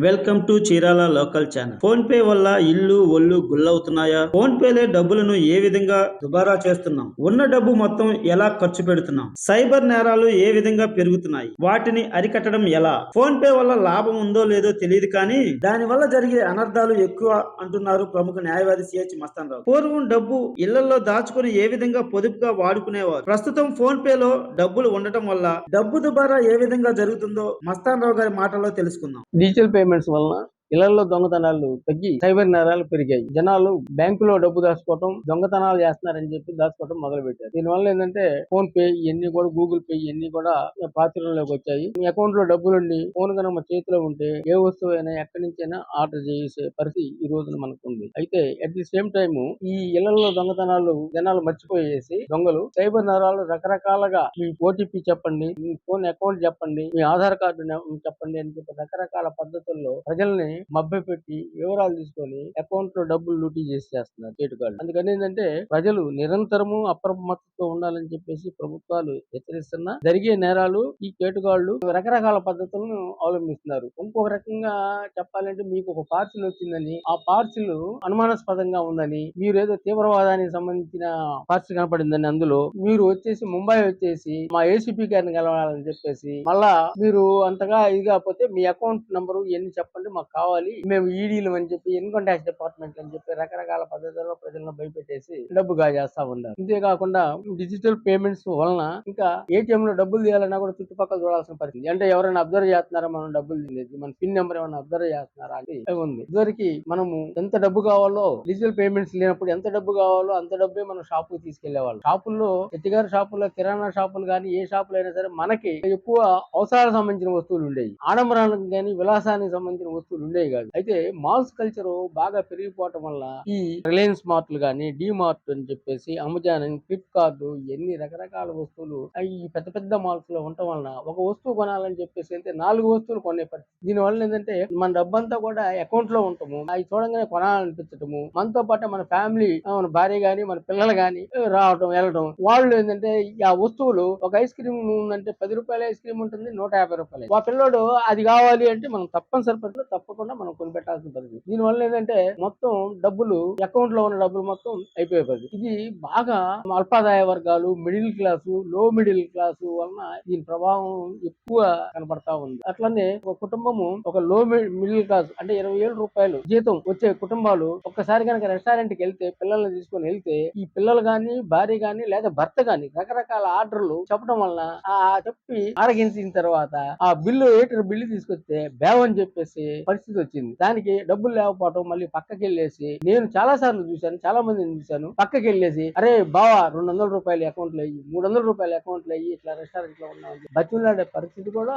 Welcome to Chirala local channel. Phone pay వల్ల ఇల్లు ఒళ్ళు గుల్లవుతున్నాయా? ఫోన్ పేలే డబ్బులను ఏ విధంగా దుబారా చేస్తున్నాం? ఉన్న డబ్బు మొత్తం ఎలా ఖర్చు పెడుతున్నాం? సైబర్ నేరాలు ఏ విధంగా పెరుగుతున్నాయి? వాటిని అరికట్టడం ఎలా? ఫోన్ పే వల్ల లాభం ఉందో లేదో తెలియదు కానీ దాని వల్ల జరిగే అనర్థాలు ఎక్కువ అంటున్నారు ప్రముఖ న్యాయవాది సిహెచ్ మస్తాన్ రావు. పూర్వం డబ్బు ఇళ్లలో దాచుకుని ఏ విధంగా పొదుపుగా వాడుకునేవారు. ప్రస్తుతం ఫోన్ పేలో డబ్బులు ఉండటం వల్ల డబ్బు దుబారా ఏ విధంగా జరుగుతుందో మస్తాన్ రావు గారి మాటల్లో తెలుసుకుందాం. డిజిటల్ పేమెంట్స్ వలన ఇళ్లలో దొంగతనాలు తగ్గి సైబర్ నేరాలు పెరిగాయి. జనాలు బ్యాంకులో డబ్బు దాచుకోవటం, దొంగతనాలు చేస్తున్నారని చెప్పి దాచుకోవటం మొదలు పెట్టారు. దీనివల్ల ఏంటంటే ఫోన్ పే ఇవన్నీ కూడా, గూగుల్ పే ఇవన్నీ కూడా ప్రాచుర్యంలోకి వచ్చాయి. మీ అకౌంట్ లో డబ్బులుండి ఫోన్ కనుక మన చేతిలో ఉంటే ఏ వస్తువు అయినా ఎక్కడి నుంచైనా ఆర్డర్ చేసే పరిస్థితి ఈ రోజున మనకు ఉంది. అయితే అట్ ది సేమ్ టైమ్ ఈ ఇళ్లలో దొంగతనాలు జనాలు మర్చిపోయేసి దొంగలు సైబర్ నేరాలు రకరకాలుగా మీ ఓటీపీ చెప్పండి, మీ ఫోన్ అకౌంట్ చెప్పండి, మీ ఆధార్ కార్డు చెప్పండి అని చెప్పి రకరకాల పద్ధతుల్లో ప్రజల్ని మభ్యపెట్టి వివరాలు తీసుకొని అకౌంట్ లో డబ్బులు లూటీ చేస్తున్నారు కేటుగాళ్ళు. అందుకని ఏంటంటే ప్రజలు నిరంతరము అప్రమత్తతో ఉండాలని చెప్పేసి ప్రభుత్వాలు హెచ్చరిస్తున్నా జరిగే నేరాలు ఈ కేటుగాళ్ళు రకరకాల పద్ధతులను అవలంబిస్తున్నారు. ఇంకొక రకంగా చెప్పాలంటే మీకు ఒక పార్సిల్ వచ్చిందని, ఆ పార్సిల్ అనుమానాస్పదంగా ఉందని, మీరు ఏదో తీవ్రవాదానికి సంబంధించిన పార్సిల్ కనపడిందని అందులో మీరు వచ్చేసి ముంబై వచ్చేసి మా ఏసీపీ గారిని కలవాలని చెప్పేసి మళ్ళా మీరు అంతగా ఇది కాకపోతే మీ అకౌంట్ నంబరు ఇవన్నీ చెప్పండి, మాకు కావాలి, మేము ఈడీలు అని చెప్పి, ఇన్కమ్ ట్యాక్స్ డిపార్ట్మెంట్ అని చెప్పి రకరకాల పద్ధతుల్లో ప్రజలను భయపెట్టేసి డబ్బు గాజేస్తా ఉన్నారు. ఇంతేకాకుండా డిజిటల్ పేమెంట్స్ వలన ఇంకా ఏటీఎం లో డబ్బులు తీయాలన్నా కూడా చుట్టుపక్కల చూడాల్సిన పరిస్థితి. అంటే ఎవరైనా అబ్జర్వ్ చేస్తున్నారా మనం డబ్బులు తీయలేదు, మన పిన్ నెంబర్ ఏమైనా అబ్జర్వ్ చేస్తున్నారా అని ఉంది. ఇదివరకు మనము ఎంత డబ్బు కావాలో డిజిటల్ పేమెంట్స్ లేనప్పుడు ఎంత డబ్బు కావాలో అంత డబ్బే మనం షాపుకి తీసుకెళ్లేవాళ్ళం. షాపుల్లో ఎత్తిగారి షాపుల్లో, కిరాణా షాపులు కానీ ఏ షాపులు అయినా సరే మనకి ఎక్కువ అవసరాలకు సంబంధించిన వస్తువులు ఉండేవి. ఆడంబరానికి కానీ విలాసానికి సంబంధించిన వస్తువులు ఉండేవి కాదు. అయితే మాల్స్ కల్చర్ బాగా పెరిగిపోవటం వల్ల ఈ రిలయన్స్ మార్ట్లు గానీ, డి మార్ట్ అని చెప్పేసి, అమెజాన్, ఫ్లిప్కార్ట్ ఎన్ని రకరకాల వస్తువులు ఈ పెద్ద పెద్ద మాల్స్ లో ఉండటం వలన ఒక వస్తువు కొనాలని చెప్పేసి అయితే 4 వస్తువులు కొనే పరిస్థితి. దీని వల్ల ఏంటంటే మన డబ్బంతా కూడా అకౌంట్ లో ఉంటాము, అవి చూడంగానే కొనాలనిపించటము, మనతో పాటు మన ఫ్యామిలీ, మన భార్య గాని మన పిల్లలు గాని రావటం వెళ్ళడం. వాళ్ళు ఏంటంటే ఆ వస్తువులు, ఒక ఐస్ క్రీమ్ ఉందంటే 10 రూపాయల ఐస్ క్రీమ్ ఉంటుంది, 150 రూపాయలు. ఆ పిల్లోడు అది కావాలి అంటే మనం తప్పనిసరి పరిస్థితుల్లో తప్పకుండా మనం కొనిపెట్టాల్సిన పరిస్థితి. దీనివల్ల ఏంటంటే మొత్తం డబ్బులు, అకౌంట్ లో ఉన్న డబ్బులు మొత్తం అయిపోయే పరిస్థితి. ఇది బాగా అల్పాదాయ వర్గాలు, మిడిల్ క్లాసు, లో మిడిల్ క్లాసు వలన దీని ప్రభావం ఎక్కువ కనపడతా ఉంది. అట్లనే ఒక కుటుంబము, ఒక లో మిడిల్ క్లాస్ అంటే 20,000 రూపాయలు జీతం వచ్చే కుటుంబాలు ఒక్కసారి కనుక రెస్టారెంట్ కి వెళ్తే, పిల్లల్ని తీసుకొని వెళ్తే, ఈ పిల్లలు గాని, భార్య గాని లేదా భర్త గాని రకరకాల ఆర్డర్లు చెప్పడం వలన చెప్పి ఆరగించిన తర్వాత ఆ బిల్లు బిల్లు తీసుకొస్తే బేవని చెప్పేసి పరిస్థితి వచ్చింది. దానికి డబ్బులు లేకపోవడం, మళ్ళీ పక్కకి వెళ్ళేసి, నేను చాలా సార్లు చూశాను, చాలా మందిని చూశాను, పక్కకి వెళ్ళేసి అరే బావా 200 రూపాయలు అకౌంట్ లో అయ్యి, 300 రూపాయలు అకౌంట్ లో అయ్యి ఇట్లా రెస్టారెంట్ లో ఉన్నాం బతిలాడే పరిస్థితి కూడా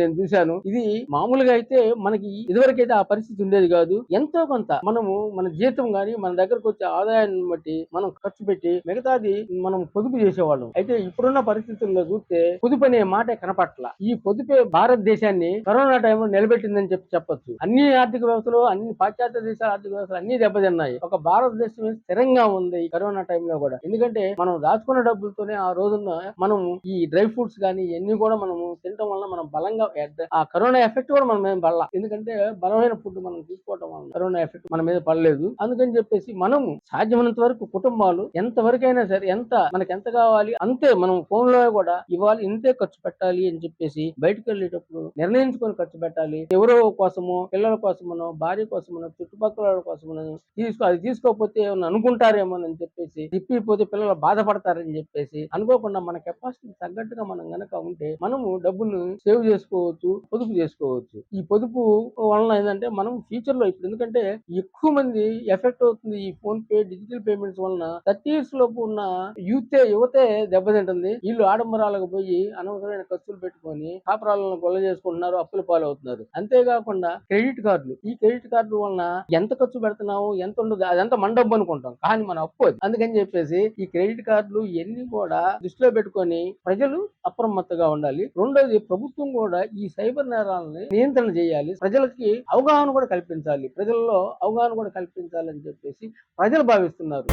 నేను చూశాను. ఇది మామూలుగా అయితే మనకి ఇదివరకైతే ఆ పరిస్థితి ఉండేది కాదు. ఎంతో కొంత మనము మన జీతం గాని, మన దగ్గరకు వచ్చే ఆదాయాన్ని బట్టి మనం ఖర్చు పెట్టి మిగతాది మనం పొదుపు చేసేవాళ్ళం. అయితే ఇప్పుడున్న పరిస్థితుల్లో చూస్తే పొదుపు అనే మాట కనపట్ల. ఈ పొదుపే భారతదేశాన్ని కరోనా టైంలో నిలబెట్టిందని చెప్పొచ్చు. అన్ని ఆర్థిక వ్యవస్థలు, అన్ని పాశ్చాత్య దేశాల ఆర్థిక వ్యవస్థలు అన్ని దెబ్బతిన్నాయి. ఒక భారతదేశం స్థిరంగా ఉంది ఈ కరోనా టైంలో కూడా. ఎందుకంటే మనం దాచుకున్న డబ్బులతోనే ఆ రోజున మనం ఈ డ్రై ఫ్రూట్స్ కానీ ఇవన్నీ కూడా మనము తినడం వల్ల మనం బలంగా, ఆ కరోనా ఎఫెక్ట్ కూడా మన మీద పడలా. ఎందుకంటే బలమైన ఫుడ్ మనం తీసుకోవడం వల్ల కరోనా ఎఫెక్ట్ మన మీద పడలేదు. అందుకని చెప్పేసి మనము సాధ్యమైనంత వరకు కుటుంబాలు ఎంతవరకైనా సరే, మనకి ఎంత కావాలి అంతే మనం ఫోన్ లో కూడా ఇవ్వాలి, ఇంతే ఖర్చు పెట్టాలి అని చెప్పేసి బయటకు వెళ్ళేటప్పుడు నిర్ణయించుకొని ఖర్చు పెట్టాలి. ఎవరో కోసమో, పిల్లల కోసమనో, భార్య కోసమనో, చుట్టుపక్కల కోసమనో అది తీసుకోకపోతే ఏమన్నా అనుకుంటారేమో అని చెప్పేసి, తిప్పిపోతే పిల్లలు బాధపడతారని చెప్పేసి అనుకోకుండా మన కెపాసిటీకి తగ్గట్టుగా మనం గనక ఉంటే మనము డబ్బులు సేవ్ చేసుకోవచ్చు, పొదుపు చేసుకోవచ్చు. ఈ పొదుపు వలన ఏంటంటే మనం ఫ్యూచర్ లో ఇప్పుడు, ఎందుకంటే ఎక్కువ మంది ఎఫెక్ట్ అవుతుంది ఈ ఫోన్ పే, డిజిటల్ పేమెంట్స్ వలన. 30 years లోపు ఉన్న యువతే దెబ్బతింటుంది. వీళ్ళు ఆడంబరాలకు పోయి అనవసరమైన ఖర్చులు పెట్టుకొని కాపురాలను గొల్ల చేసుకుంటున్నారు, అప్పుల పాలవుతున్నారు. అంతేకాకుండా క్రెడిట్ కార్డులు, ఈ క్రెడిట్ కార్డు వలన ఎంత ఖర్చు పెడుతున్నాము, ఎంత ఉండదు, అదంతా మన డబ్బు అనుకుంటాం, కానీ మన అప్పు అది. అందుకని చెప్పేసి ఈ క్రెడిట్ కార్డులు ఇవన్నీ కూడా దృష్టిలో పెట్టుకొని ప్రజలు అప్రమత్తగా ఉండాలి. రెండోది, ప్రభుత్వం కూడా ఈ సైబర్ నేరాలని నియంత్రణ చేయాలి, ప్రజలకి అవగాహన కూడా కల్పించాలి, ప్రజల్లో అవగాహన కూడా కల్పించాలని చెప్పేసి ప్రజలు భావిస్తున్నారు.